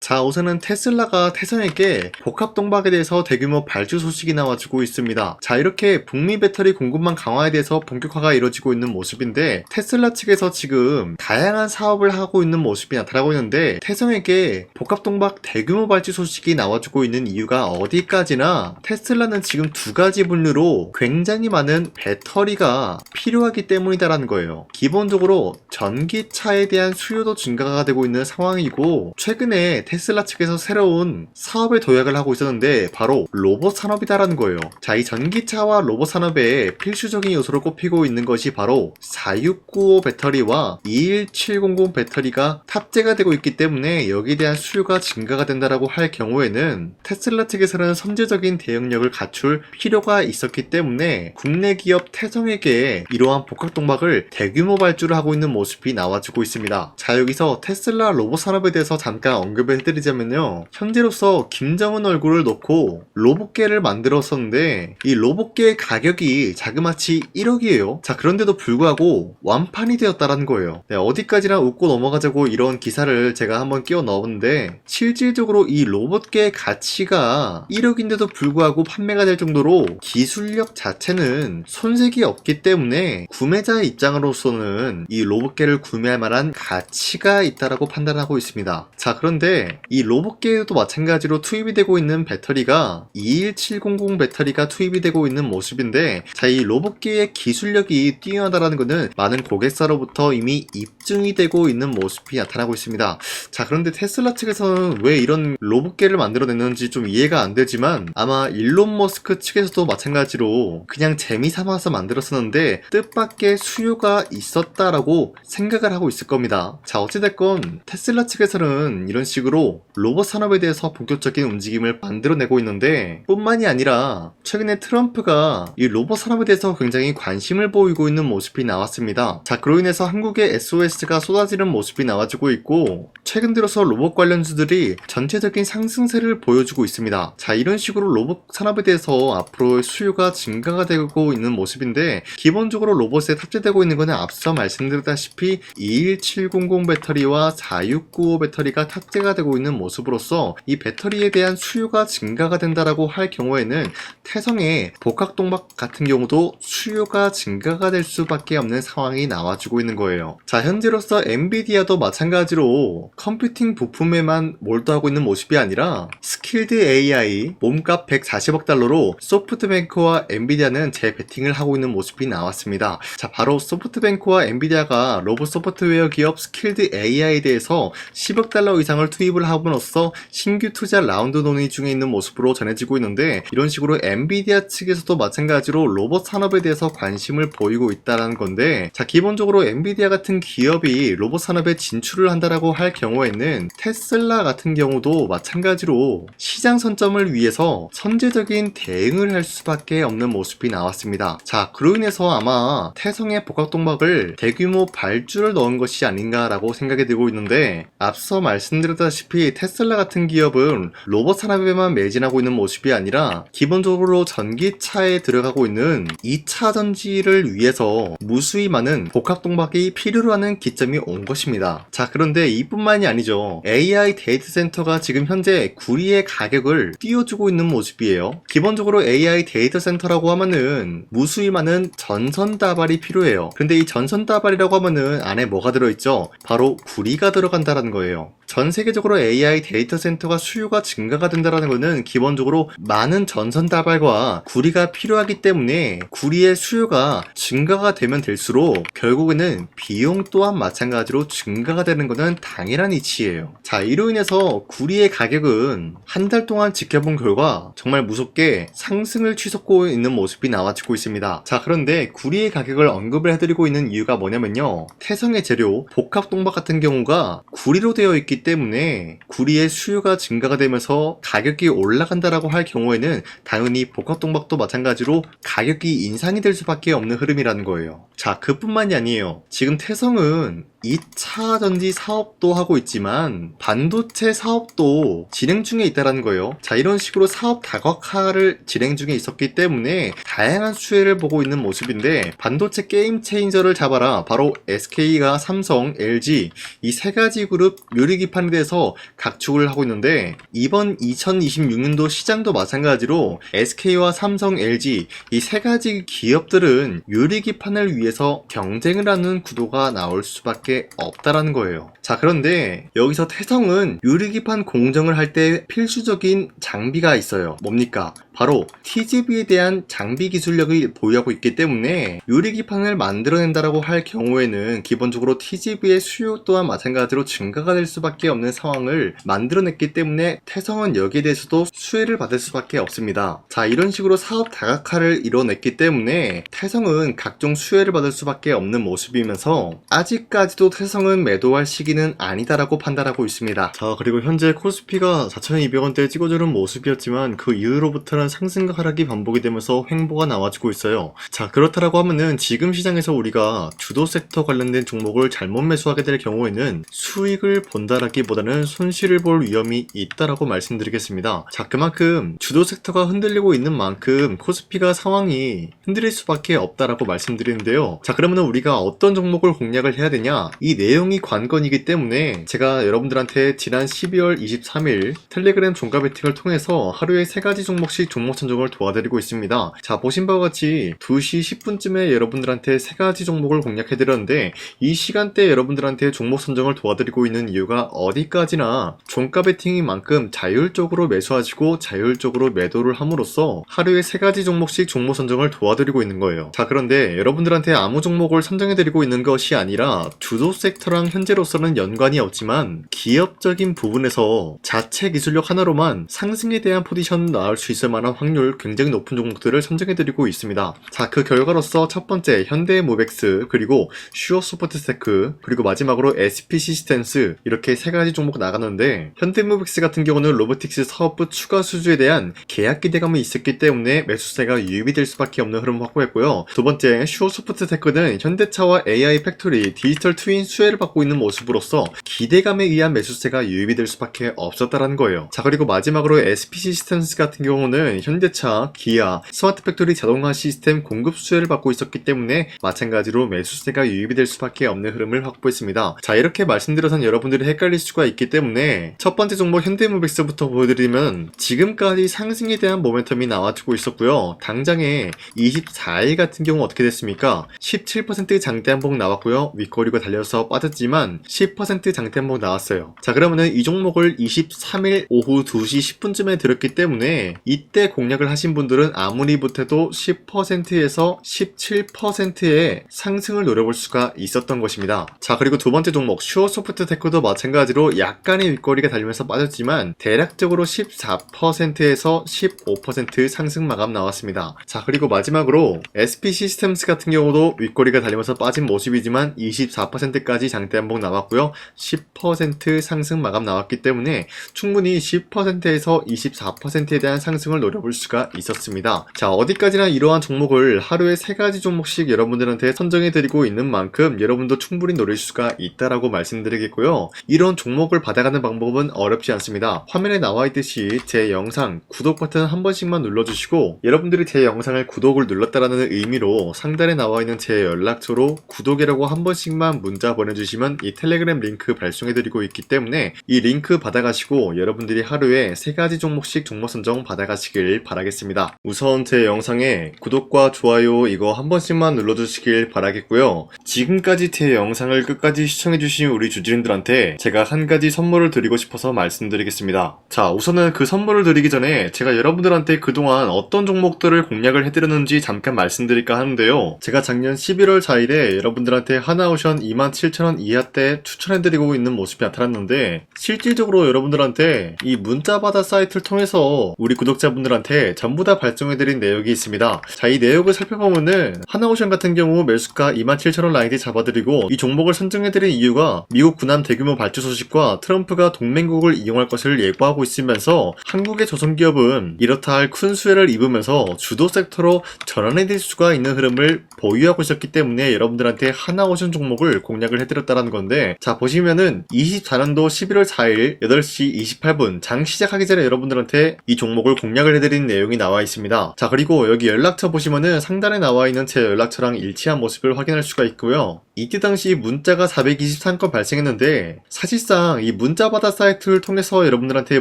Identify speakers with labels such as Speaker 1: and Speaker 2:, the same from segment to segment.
Speaker 1: 자, 우선은 테슬라가 태성에게 복합동박에 대해서 대규모 발주 소식이 나와주고 있습니다. 자, 이렇게 북미 배터리 공급망 강화에 대해서 본격화가 이루어지고 있는 모습인데, 테슬라 측에서 지금 다양한 사업을 하고 있는 모습이 나타나고 있는데, 태성에게 복합동박 대규모 발주 소식이 나와주고 있는 이유가 어디까지나 테슬라는 지금 두 가지 분류로 굉장히 많은 배터리가 필요하기 때문이다라는 거예요. 기본적으로 전기차에 대한 수요도 증가가 되고 있는 상황이고, 최근에 테슬라 측에서 새로운 사업에 도약을 하고 있었는데 바로 로봇 산업이다라는 거예요. 자, 이 전기차와 로봇 산업의 필수적인 요소로 꼽히고 있는 것이 바로 4695 배터리와 21700 배터리가 탑재가 되고 있기 때문에 여기에 대한 수요가 증가가 된다라고 할 경우에는 테슬라 측에서는 선제적인 대응력을 갖출 필요가 있었기 때문에 국내 기업 태성에게 이러한 복합동박을 대규모 발주를 하고 있는 모습이 나와주고 있습니다. 자, 여기서 테슬라 로봇 산업에 대해서 잠깐 언급을 해드리자면요, 현재로서 김정은 얼굴을 놓고 로봇계를 만들었었는데 이 로봇계의 가격이 자그마치 1억이에요. 자, 그런데도 불구하고 완판이 되었다라는 거예요. 네, 어디까지나 웃고 넘어가자고 이런 기사를 제가 한번 끼워 넣었는데, 실질적으로 이 로봇계의 가치가 1억인데도 불구하고 판매가 될 정도로 기술력 자체는 손색이 없기 때문에 구매자의 입장으로서는 이 로봇계를 구매할 만한 가치가 있다라고 판단하고 있습니다. 자, 그런데 이 로봇계에도 마찬가지로 투입이 되고 있는 배터리가 21700 배터리가 투입이 되고 있는 모습인데, 자, 이 로봇계의 기술력이 뛰어나다라는 것은 많은 고객사로부터 이미 입증이 되고 있는 모습이 나타나고 있습니다. 자, 그런데 테슬라 측에서는 왜 이런 로봇계를 만들어냈는지 좀 이해가 안 되지만, 아마 일론 머스크 측에서도 마찬가지로 그냥 재미삼아서 만들었었는데 뜻밖의 수요가 있었다라고 생각을 하고 있을 겁니다. 자, 어찌됐건 테슬라 측에서는 이런 식으로 로봇 산업에 대해서 본격적인 움직임을 만들어내고 있는데, 뿐만이 아니라 최근에 트럼프가 이 로봇 산업에 대해서 굉장히 관심을 보이고 있는 모습이 나왔습니다. 자, 그로 인해서 한국의 SOS가 쏟아지는 모습이 나와주고 있고, 최근 들어서 로봇 관련주들이 전체적인 상승세를 보여주고 있습니다. 자, 이런 식으로 로봇 산업에 대해서 앞으로 수요가 증가가 되고 있는 모습인데, 기본적으로 로봇에 탑재되고 있는 것은 앞서 말씀드렸다시피 21700 배터리와 4695 배터리가 탑재가 되고 있는 모습으로서 이 배터리에 대한 수요가 증가가 된다라고 할 경우에는 태성의 복합동박 같은 경우도 수요가 증가가 될 수밖에 없는 상황이 나와주고 있는 거예요. 자, 현재로서 엔비디아도 마찬가지로 컴퓨팅 부품에만 몰두하고 있는 모습이 아니라 스킬드 AI 몸값 140억 달러로 소프트뱅크와 엔비디아는 재배팅을 하고 있는 모습이 나왔습니다. 자, 바로 소프트뱅크와 엔비디아가 로봇 소프트웨어 기업 스킬드 AI에 대해서 10억 달러 이상을 투입을 함으로써 신규 투자 라운드 논의 중에 있는 모습으로 전해지고 있는데, 이런 식으로 엔비디아 측에서도 마찬가지로 로봇 산업에 대해서 관심을 보이고 있다는 건데, 자, 기본적으로 엔비디아 같은 기업이 로봇 산업에 진출을 한다라고 할 경우에는 테슬라 같은 경우도 마찬가지로 시장 선점을 위해서 선제적인 대응을 할 수밖에 없는 모습이 나왔습니다. 자, 그로 인해서 아마 태성의 복합동박을 대규모 발주를 넣은 것이 아닌가라고 생각이 들고 있는데, 앞서 말씀드렸다시피 테슬라 같은 기업은 로봇 산업에만 매진하고 있는 모습이 아니라 기본적으로 전기차에 들어가고 있는 2차 전지를 위해서 무수히 많은 복합동박이 필요로 하는 기점이 온 것입니다. 자, 그런데 이뿐만이 아니죠. AI 데이터 센터가 지금 현재 구리의 가격을 띄워주고 있는 모습이에요. 기본적으로 AI 데이터 센터라고 하면은 무수히 많은 전선 다발이 필요해요. 근데 이 전선 다발이라고 하면은 안에 뭐가 들어있죠? 바로 구리가 들어간다는 거예요. 전 세계적으로 AI 데이터 센터가 수요가 증가가 된다는 것은 기본적으로 많은 전선 다발과 구리가 필요하기 때문에 구리의 수요가 증가가 되면 될수록 결국에는 비용 또한 마찬가지로 증가가 되는 것은 당연한 이치예요. 자, 이로 인해서 구리의 가격은 한 달 동안 지켜본 결과 정말 무섭게 상승을 취소하고 있는 모습이 나와지고 있습니다. 자, 그런데 구리의 가격을 언급을 해드리고 있는 이유가 뭐냐면요, 태성의 재료 복합동박 같은 경우가 구리로 되어 있기 때문에 구리의 수요가 증가가 되면서 가격이 올라간다라고 할 경우에는 당연히 복합동박도 마찬가지로 가격이 인상이 될 수밖에 없는 흐름이라는 거예요. 자, 그뿐만이 아니에요. 지금 태성은 2차 전지 사업도 하고 있지만 반도체 사업도 진행 중에 있다는 거예요. 자, 이런 식으로 사업 다각화를 진행 중에 있었기 때문에 다양한 수혜를 보고 있는 모습인데, 반도체 게임 체인저를 잡아라, 바로 SK가 삼성, LG 이 세 가지 그룹 요리기 유리기판에 대해서 각축을 하고 있는데, 이번 2026년도 시장도 마찬가지로 SK와 삼성, LG 이 세 가지 기업들은 유리기판을 위해서 경쟁을 하는 구도가 나올 수밖에 없다라는 거예요. 자, 그런데 여기서 태성은 유리기판 공정을 할 때 필수적인 장비가 있어요. 뭡니까? 바로 TGV에 대한 장비 기술력을 보유하고 있기 때문에 유리기판을 만들어낸다라고 할 경우에는 기본적으로 TGV의 수요 또한 마찬가지로 증가가 될 수밖에 없는 상황을 만들어냈기 때문에 태성은 여기에 대해서도 수혜를 받을 수밖에 없습니다. 자, 이런 식으로 사업 다각화를 이뤄냈기 때문에 태성은 각종 수혜를 받을 수밖에 없는 모습이면서 아직까지도 태성은 매도할 시기는 아니다라고 판단하고 있습니다. 자, 그리고 현재 코스피가 4,200원대에 찍어주는 모습이었지만 그 이후로부터는 상승과 하락이 반복이 되면서 횡보가 나와주고 있어요. 자, 그렇다라고 하면은 지금 시장에서 우리가 주도 섹터 관련된 종목을 잘못 매수하게 될 경우에는 수익을 본다라기보다는 손실을 볼 위험이 있다라고 말씀드리겠습니다. 자, 그만큼 주도 섹터가 흔들리고 있는 만큼 코스피가 상황이 흔들릴 수밖에 없다라고 말씀드리는데요. 자, 그러면 우리가 어떤 종목을 공략을 해야 되냐? 이 내용이 관건이기 때문에 제가 여러분들한테 지난 12월 23일 텔레그램 종가 베팅을 통해서 하루에 3가지 종목씩 종목 선정을 도와드리고 있습니다. 자, 보신 바와 같이 2시 10분쯤에 여러분들한테 3가지 종목을 공략해드렸는데 이 시간대에 여러분들한테 종목 선정을 도와드리고 있는 이유가 어디까지나 종가 베팅인 만큼 자율적으로 매수하시고 자율적으로 매도를 함으로써 하루에 3가지 종목씩 종목 선정을 도와드리고 있는 거예요. 자, 그런데 여러분들한테 아무 종목을 선정해드리고 있는 것이 아니라 주도 섹터랑 현재로서는 연관이 없지만 기업적인 부분에서 자체 기술력 하나로만 상승에 대한 포지션 나올 수 있을 만한 확률 굉장히 높은 종목들을 선정해드리고 있습니다. 자, 그 결과로서 첫 번째 현대모백스, 그리고 슈어소프트테크, 그리고 마지막으로 SP시스템스 이렇게 3가지 종목 나갔는데 현대모백스 같은 경우는 로보틱스 사업부 추가 수주에 대한 계약 기대감이 있었기 때문에 매수세가 유입이 될 수밖에 없는 흐름을 확보했고요. 두 번째 슈어소프트테크는 현대차와 AI 팩토리, 디지털 트윈 수혜를 받고 있는 모습으로서 기대감에 의한 매수세가 유입이 될 수밖에 없었다라는 거예요. 자, 그리고 마지막으로 SP시스템스 같은 경우는 현대차, 기아, 스마트 팩토리 자동화 시스템 공급 수혜를 받고 있었기 때문에 마찬가지로 매수세가 유입이 될 수밖에 없는 흐름을 확보했습니다. 자, 이렇게 말씀드려서 여러분들이 헷갈릴 수가 있기 때문에 첫 번째 종목 현대모백스부터 보여드리면 지금까지 상승에 대한 모멘텀이 나와주고 있었고요. 당장에 24일 같은 경우 어떻게 됐습니까? 17% 장대 한복 나왔고요. 윗꼬리가 달려서 빠졌지만 10% 장대 한복 나왔어요. 자, 그러면은 이 종목을 23일 오후 2시 10분쯤에 들었기 때문에 이때 공략을 하신 분들은 아무리 못해도 10%에서 17%의 상승을 노려볼 수가 있었던 것입니다. 자, 그리고 두 번째 종목 슈어소프트테크도 마찬가지로 약간의 윗거리가 달리면서 빠졌지만 대략적으로 14%에서 15% 상승 마감 나왔습니다. 자, 그리고 마지막으로 SP시스템스 같은 경우도 윗거리가 달리면서 빠진 모습이지만 24%까지 장대 한복 나왔고요. 10% 상승 마감 나왔기 때문에 충분히 10%에서 24%에 대한 상승을 노려볼 수가 있었습니다. 자, 어디까지나 이러한 종목을 하루에 3가지 종목씩 여러분들한테 선정해드리고 있는 만큼 여러분도 충분히 노릴 수가 있다라고 말씀드리겠고요. 이런 종목을 받아가는 방법은 어렵지 않습니다. 화면에 나와있듯이 제 영상 구독 버튼 한 번씩만 눌러주시고 여러분들이 제 영상을 구독을 눌렀다라는 의미로 상단에 나와있는 제 연락처로 구독이라고 한 번씩만 문자 보내주시면 이 텔레그램 링크 발송해드리고 있기 때문에 이 링크 받아가시고 여러분들이 하루에 3가지 종목씩 종목 선정 받아가시길 바라겠습니다. 우선 제 영상에 구독과 좋아요 이거 한 번씩만 눌러주시길 바라겠고요. 지금까지 제 영상을 끝까지 시청해주신 우리 주주님들한테 제가 한 가지 선물을 드리고 싶어서 말씀드리겠습니다. 자, 우선은 그 선물을 드리기 전에 제가 여러분들한테 그동안 어떤 종목들을 공략을 해드렸는지 잠깐 말씀드릴까 하는데요. 제가 작년 11월 4일에 여러분들한테 하나오션 27,000원 이하때 추천해드리고 있는 모습이 나타났는데 실질적으로 여러분들한테 이 문자받아 사이트를 통해서 우리 구독자분들한테 전부 다 발송해드린 내역이 있습니다. 자, 이 내역을 살펴보면은 하나오션 같은 경우 매수가 27,000원 라인에 잡아드리고 이 종목을 선정해드린 이유가 미국 군함 대규모 발주 소식과 트럼프가 동맹국을 이용할 것을 예고하고 있으면서 한국의 조선기업은 이렇다 할 큰 수혜를 입으면서 주도 섹터로 전환해질 수가 있는 흐름을 보유하고 있었기 때문에 여러분들한테 하나오션 종목을 공략을 해드렸다는 건데, 자, 보시면은 24년도 11월 4일 8시 28분 장 시작하기 전에 여러분들한테 이 종목을 공략을 해드린 내용이 나와 있습니다. 자, 그리고 여기 연락처 보시면은 상단에 나와 있는 제 연락처랑 일치한 모습을 확인할 수가 있고요. 이때 당시 문자가 423건 발생했는데 사실 사실상 이 문자바다 사이트를 통해서 여러분들한테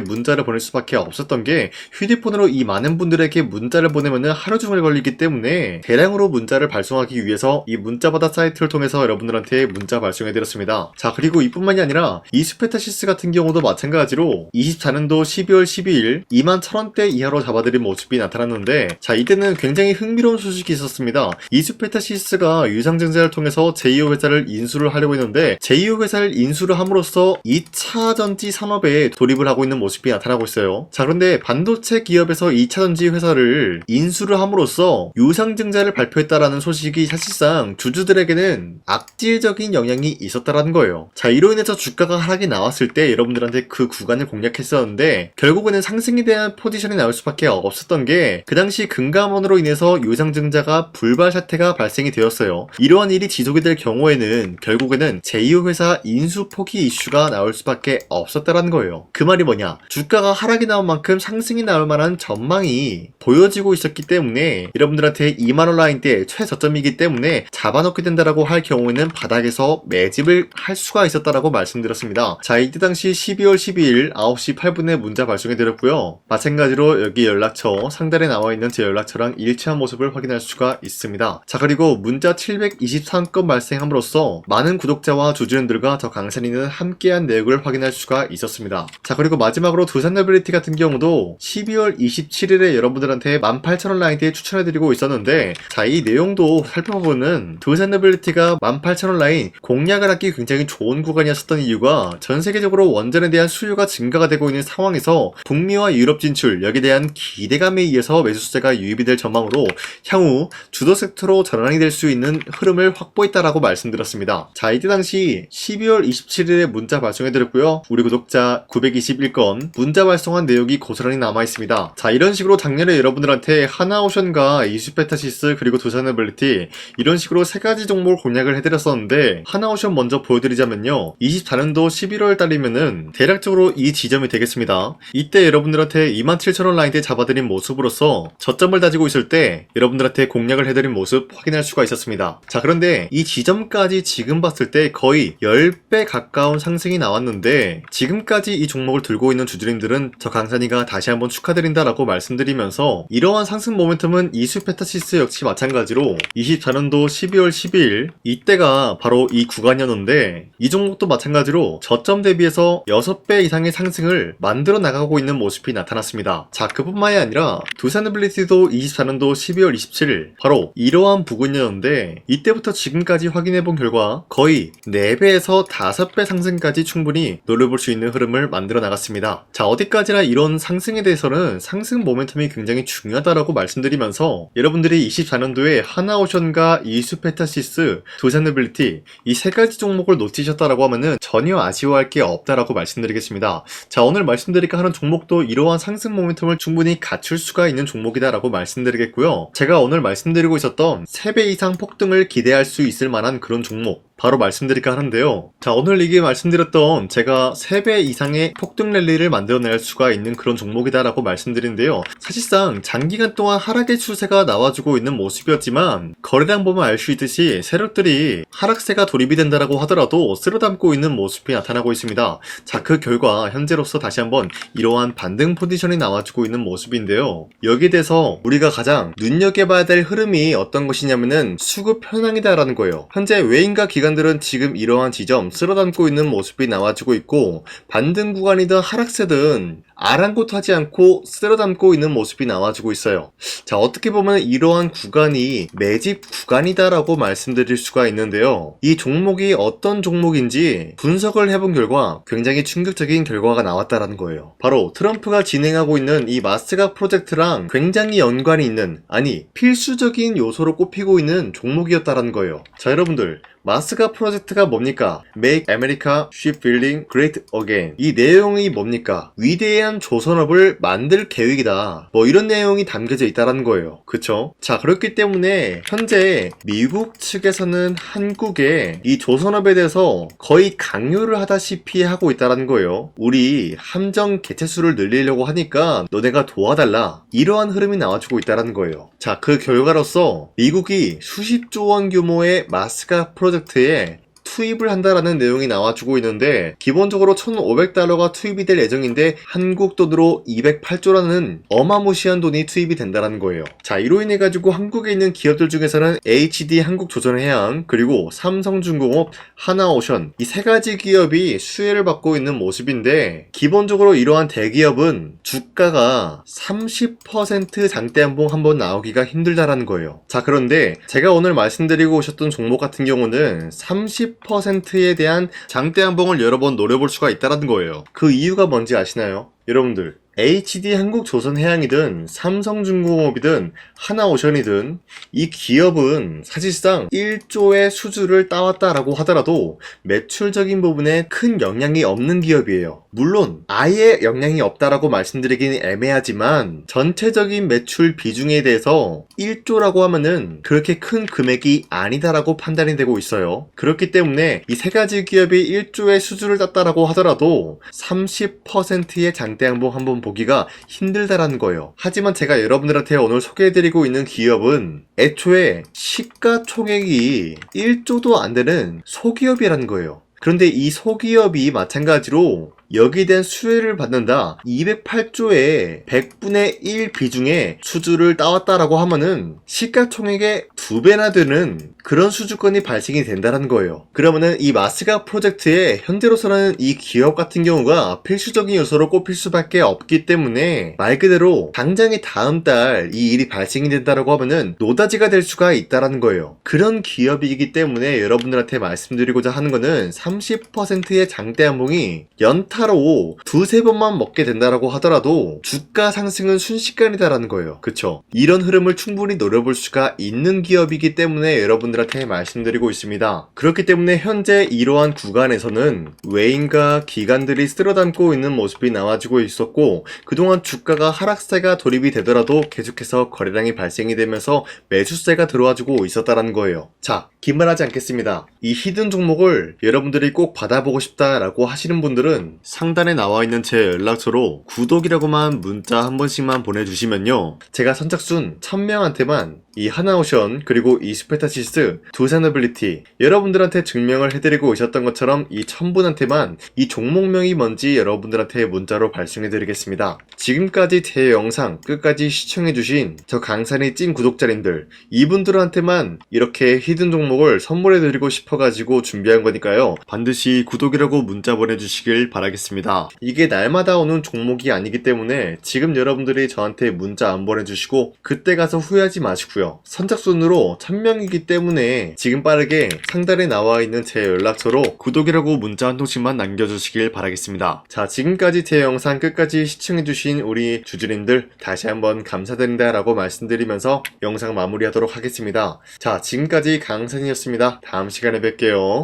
Speaker 1: 문자를 보낼 수밖에 없었던 게 휴대폰으로 이 많은 분들에게 문자를 보내면은 하루 종일 걸리기 때문에 대량으로 문자를 발송하기 위해서 이 문자바다 사이트를 통해서 여러분들한테 문자 발송해드렸습니다. 자, 그리고 이뿐만이 아니라 이수페타시스 같은 경우도 마찬가지로 24년도 12월 12일 21,000원대 이하로 잡아드린 모습이 나타났는데, 자, 이때는 굉장히 흥미로운 소식이 있었습니다. 이수페타시스가 유상증자를 통해서 제2호 회사를 인수를 하려고 했는데, 제2호 회사를 인수를 함으로써 2차 전지 산업에 돌입을 하고 있는 모습이 나타나고 있어요. 자, 그런데 반도체 기업에서 2차 전지 회사를 인수를 함으로써 유상증자를 발표했다라는 소식이 사실상 주주들에게는 악질적인 영향이 있었다라는 거예요. 자, 이로 인해서 주가가 하락이 나왔을 때 여러분들한테 그 구간을 공략했었는데, 결국에는 상승에 대한 포지션이 나올 수밖에 없었던 게 그 당시 금감원으로 인해서 유상증자가 불발 사태가 발생이 되었어요. 이러한 일이 지속이 될 경우에는 결국에는 제2호 회사 인수 포기 이슈가 나올 수밖에 없었다라는 거예요. 그 말이 뭐냐? 주가가 하락이 나온 만큼 상승이 나올 만한 전망이 보여지고 있었기 때문에 여러분들한테 2만원 라인대 최저점이기 때문에 잡아놓게 된다라고 할 경우에는 바닥에서 매집을 할 수가 있었다라고 말씀드렸습니다. 자, 이때 당시 12월 12일 9시 8분에 문자 발송해드렸고요. 마찬가지로 여기 연락처 상단에 나와있는 제 연락처랑 일치한 모습을 확인할 수가 있습니다. 자, 그리고 문자 723건 발생함으로써 많은 구독자와 주주님들과 저 강산이는 함께한 내역을 확인할 수가 있었습니다. 자, 그리고 마지막으로 두산노빌리티 같은 경우도 12월 27일에 여러분들한테 18,000원 라인대에 추천해드리고 있었는데, 자, 이 내용도 살펴보면 두산노빌리티가 18,000원 라인 공략을 하기 굉장히 좋은 구간이었었던 이유가 전 세계적으로 원전에 대한 수요가 증가가 되고 있는 상황에서 북미와 유럽 진출, 여기에 대한 기대감에 의해서 매수세가 유입이 될 전망으로 향후 주도 섹터로 전환이 될 수 있는 흐름을 확보했다라고 말씀드렸습니다. 자, 이때 당시 12월 27일에 문자 발송해드렸고요. 우리 구독자 921건 문자 발송한 내역이 고스란히 남아있습니다. 자, 이런 식으로 작년에 여러분들한테 하나오션과 이수페타시스 그리고 두산노빌리티 이런 식으로 세 가지 종목을 공략을 해드렸었는데, 하나오션 먼저 보여드리자면요, 24년도 11월 달이면은 대략적으로 이 지점이 되겠습니다. 이때 여러분들한테 27,000원 라인대 잡아드린 모습으로서 저점을 다지고 있을 때 여러분들한테 공략을 해드린 모습 확인할 수가 있었습니다. 자, 그런데 이 지점까지 지금 봤을 때 거의 10배 가까운 상승이 나왔는데, 지금까지 이 종목을 들고 있는 주주님들은 저 강산이가 다시 한번 축하드린다라고 말씀드리면서, 이러한 상승 모멘텀은 이수페타시스 역시 마찬가지로 24년도 12월 12일 이때가 바로 이 구간이었는데, 이 종목도 마찬가지로 저점 대비해서 6배 이상의 상승을 만들어 나가고 있는 모습이 나타났습니다. 자, 그뿐만이 아니라 두산노빌리티도 24년도 12월 27일 바로 이러한 부근이었는데, 이때부터 지금까지 확인해본 결과 거의 4배에서 5배 상승까지 충분히 노려볼 수 있는 흐름을 만들어 나갔습니다. 자, 어디까지나 이런 상승에 대해서는 상승 모멘텀이 굉장히 중요하다라고 말씀드리면서, 여러분들이 24년도에 하나오션과 이수페타시스, 두산노빌리티 이 세 가지 종목을 놓치셨다라고 하면은 전혀 아쉬워할 게 없다라고 말씀드리겠습니다. 자, 오늘 말씀드릴까 하는 종목도 이러한 상승 모멘텀을 충분히 갖출 수가 있는 종목이다라고 말씀드리겠고요. 제가 오늘 말씀드리고 있었던 3배 이상 폭등을 기대할 수 있을 만한 그런 종목 바로 말씀드릴까 하는데요. 자, 오늘 이게 말씀드렸던 제가 3배 이상의 폭등 랠리를 만들어낼 수가 있는 그런 종목이다라고 말씀드리는데요. 사실상 장기간 동안 하락의 추세가 나와주고 있는 모습이었지만, 거래량 보면 알 수 있듯이 세력들이 하락세가 돌입이 된다라고 하더라도 쓸어담고 있는 모습이 나타나고 있습니다. 자, 그 결과 현재로서 다시 한번 이러한 반등 포지션이 나와주고 있는 모습인데요. 여기에 대해서 우리가 가장 눈여겨봐야 될 흐름이 어떤 것이냐면은 수급 현황이다라는 거예요. 현재 외인과 기관들은 지금 이러한 지점 쓸어담고 있는 모습이 나와주고 있고, 반등 구간이든 하락세든 아랑곳하지 않고 쓸어담고 있는 모습이 나와주고 있어요. 자, 어떻게 보면 이러한 구간이 매집 구간이다라고 말씀드릴 수가 있는데요. 이 종목이 어떤 종목인지 분석을 해본 결과 굉장히 충격적인 결과가 나왔다라는 거예요. 바로 트럼프가 진행하고 있는 이 마스가 프로젝트랑 굉장히 연관이 있는, 아니 필수적인 요소로 꼽히고 있는 종목이었다라는 거예요. 자, 여러분들, 마스가 프로젝트가 뭡니까? Make America Shipbuilding Great Again. 이 내용이 뭡니까? 위대한 조선업을 만들 계획이다. 뭐 이런 내용이 담겨져 있다는 거예요. 그쵸? 자, 그렇기 때문에 현재 미국 측에서는 한국에 이 조선업에 대해서 거의 강요를 하다시피 하고 있다는 거예요. 우리 함정 개체수를 늘리려고 하니까 너네가 도와달라. 이러한 흐름이 나와주고 있다는 거예요. 자, 그 결과로서 미국이 수십조 원 규모의 마스가 프로젝트에 투입을 한다라는 내용이 나와주고 있는데 기본적으로 1,500달러가 투입이 될 예정인데 한국 돈으로 208조라는 어마무시한 돈이 투입이 된다는 거예요. 자, 이로 인해 가지고 한국에 있는 기업들 중에서는 HD 한국조선해양, 그리고 삼성중공업, 하나오션 이 세 가지 기업이 수혜를 받고 있는 모습인데 기본적으로 이러한 대기업은 주가가 30% 장대양봉 한번 나오기가 힘들다라는 거예요. 자, 그런데 제가 오늘 말씀드리고 오셨던 종목 같은 경우는 30%에 대한 장대양봉을 여러 번 노려볼 수가 있다는 거예요. 그 이유가 뭔지 아시나요? 여러분들, HD 한국조선해양이든 삼성중공업이든 하나오션이든 이 기업은 사실상 1조의 수주를 따왔다라고 하더라도 매출적인 부분에 큰 영향이 없는 기업이에요. 물론 아예 영향이 없다라고 말씀드리기는 애매하지만 전체적인 매출 비중에 대해서 1조라고 하면은 그렇게 큰 금액이 아니다라고 판단이 되고 있어요. 그렇기 때문에 이 세 가지 기업이 1조의 수주를 땄다라고 하더라도 30%의 장대양봉 한번 보기가 힘들다라는 거예요. 하지만 제가 여러분들한테 오늘 소개해드리고 있는 기업은 애초에 시가총액이 1조도 안 되는 소기업이라는 거예요. 그런데 이 소기업이 마찬가지로 여기에 대한 수혜를 받는다 208조의 100분의 1 비중의 수주를 따왔다라고 하면은 시가총액의 2배나 되는 그런 수주권이 발생이 된다는 거예요. 그러면은 이 마스가 프로젝트에 현재로서는 이 기업 같은 경우가 필수적인 요소로 꼽힐 수밖에 없기 때문에 말 그대로 당장의 다음 달 이 일이 발생이 된다라고 하면은 노다지가 될 수가 있다라는 거예요. 그런 기업이기 때문에 여러분들한테 말씀드리고자 하는 거는 30%의 장대양봉이 연타로 두세 번만 먹게 된다라고 하더라도 주가 상승은 순식간이다라는 거예요. 그쵸? 이런 흐름을 충분히 노려볼 수가 있는 기업이기 때문에 여러분들한테 말씀드리고 있습니다. 그렇기 때문에 현재 이러한 구간에서는 외인과 기관들이 쓸어담고 있는 모습이 나와주고 있었고 그동안 주가가 하락세가 돌입이 되더라도 계속해서 거래량이 발생이 되면서 매수세가 들어와주고 있었다는 거예요. 자, 긴말하지 않겠습니다. 이 히든 종목을 여러분들이 꼭 받아보고 싶다라고 하시는 분들은 상단에 나와 있는 제 연락처로 구독이라고만 문자 한 번씩만 보내주시면요, 제가 선착순 1000명한테만 이 하나오션 그리고 이 스페타시스 두산어빌리티 여러분들한테 증명을 해드리고 오셨던 것처럼 이 1000분한테만 이 종목명이 뭔지 여러분들한테 문자로 발송해드리겠습니다. 지금까지 제 영상 끝까지 시청해주신 저 강산의 찐 구독자님들 이분들한테만 이렇게 히든 종목을 선물해드리고 싶어가지고 준비한 거니까요, 반드시 구독이라고 문자 보내주시길 바라겠습니다. 이게 날마다 오는 종목이 아니기 때문에 지금 여러분들이 저한테 문자 안 보내주시고 그때 가서 후회하지 마시고요, 선착순으로 1000명이기 때문에 지금 빠르게 상단에 나와 있는 제 연락처로 구독이라고 문자 한 통씩만 남겨주시길 바라겠습니다. 자, 지금까지 제 영상 끝까지 시청해주신 우리 주주님들 다시 한번 감사드린다 라고 말씀드리면서 영상 마무리하도록 하겠습니다. 자, 지금까지 강산이었습니다. 다음 시간에 뵐게요.